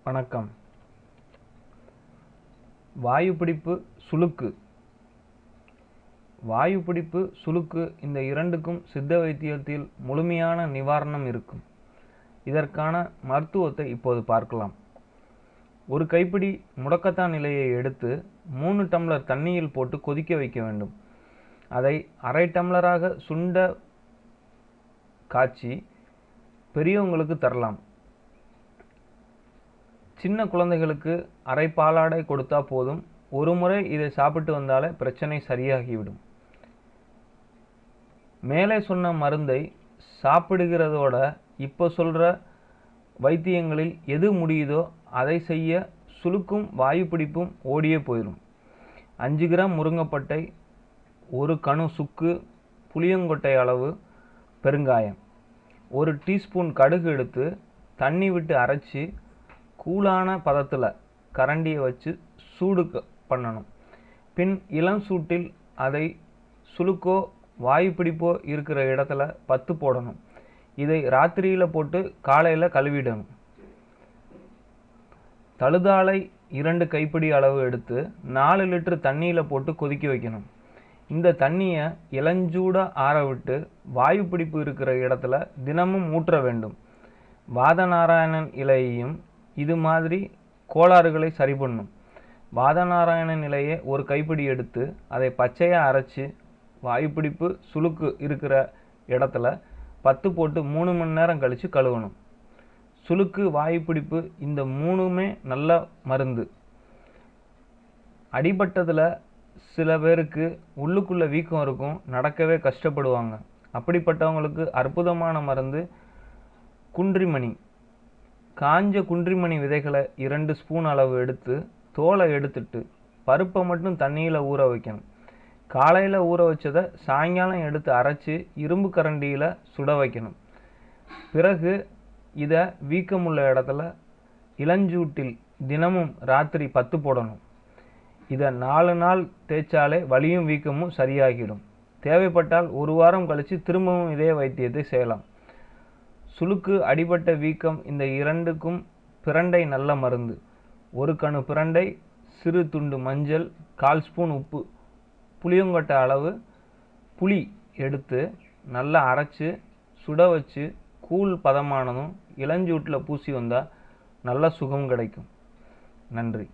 வணக்கம். வாயுப்பிடிப்பு, சுளுக்கு. வாயுப்பிடிப்பு, சுளுக்கு இந்த இரண்டுக்கும் சித்த வைத்தியத்தில் முழுமையான நிவாரணம் இருக்கும். இதற்கான மருத்துவத்தை இப்போது பார்க்கலாம். ஒரு கைப்பிடி முடக்கத்தான் இலையை எடுத்து 3 டம்ளர் தண்ணீரில் போட்டு கொதிக்க வைக்க வேண்டும். அதை அரை டம்ளராக சுண்ட காய்ச்சி பெரியவங்களுக்கு தரலாம். சின்ன குழந்தைகளுக்கு அரை பாலாடை கொடுத்தா போதும். ஒரு முறை இதை சாப்பிட்டு வந்தாலே பிரச்சனை சரியாகிவிடும். மேலே சொன்ன மருந்தை சாப்பிடுகிறதோட இப்போ சொல்ற வைத்தியங்களில் எது முடியுதோ அதை செய்ய சுளுக்கும் வாயு பிடிப்பும் ஓடியே போயிடும். 5 கிராம் முருங்கைப்பட்டை, 1 கணு சுக்கு, புளியங்கொட்டை அளவு பெருங்காயம், 1 டீஸ்பூன் கடுகு எடுத்து தண்ணி விட்டு அரைச்சி கூலான பதத்தில் கரண்டியை வச்சு சூடு பண்ணணும். பின் இளம் சூட்டில் அதை சுளுக்கோ வாயு பிடிப்போ இருக்கிற இடத்துல பத்து போடணும். இதை ராத்திரியில் போட்டு காலையில் கழுவிடணும். தழுதாலை 2 கைப்பிடி அளவு எடுத்து 4 லிட்டர் தண்ணியில் போட்டு கொதிக்க வைக்கணும். இந்த தண்ணியை இளஞ்சூட ஆற விட்டு வாயு பிடிப்பு இருக்கிற இடத்துல தினமும் ஊற்ற வேண்டும். வாதநாராயணன் இலையையும் இது மாதிரி கோளாறுகளை சரி பண்ணும். வாதநாராயணன் இலையை 1 கைப்பிடி எடுத்து அதை பச்சையாக அரைச்சி வாயுப்பிடிப்பு சுளுக்கு இருக்கிற இடத்துல 10 போட்டு 3 மணி நேரம் கழித்து கழுவணும். சுளுக்கு வாயுப்பிடிப்பு இந்த 3மே நல்ல மருந்து. அடிபட்டதில் சில பேருக்கு உள்ளுக்குள்ளே வீக்கம் இருக்கும், நடக்கவே கஷ்டப்படுவாங்க. அப்படிப்பட்டவங்களுக்கு அற்புதமான மருந்து குன்றிமணி. காஞ்ச குன்றிமணி விதைகளை 2 ஸ்பூன் அளவு எடுத்து தோலை எடுத்துட்டு பருப்பை மட்டும் தண்ணியில் ஊற வைக்கணும். காலையில் ஊற வச்சதை சாயங்காலம் எடுத்து அரைச்சி இரும்பு கரண்டியில் சுட வைக்கணும். பிறகு இதை வீக்கமுள்ள இடத்துல இளஞ்சூட்டில் தினமும் ராத்திரி 10 போடணும். இதை 4 நாள் தேய்ச்சாலே வலியும் வீக்கமும் சரியாகிடும். தேவைப்பட்டால் 1 வாரம் கழித்து திரும்பவும் இதே வைத்தியத்தை செய்யலாம். சுளுக்கு, அடிபட்ட வீக்கம் இந்த இரண்டுக்கும் பிரண்டை நல்ல மருந்து. 1 கணு பிரண்டை, சிறு துண்டு மஞ்சள், 1/4 ஸ்பூன் உப்பு, புளியங்கொட்டை அளவு புளி எடுத்து நல்லா அரைச்சி சுட வச்சு கூழ் பதமானதும் இளஞ்சூட்டில் பூசி வந்தால் நல்ல சுகம் கிடைக்கும். நன்றி.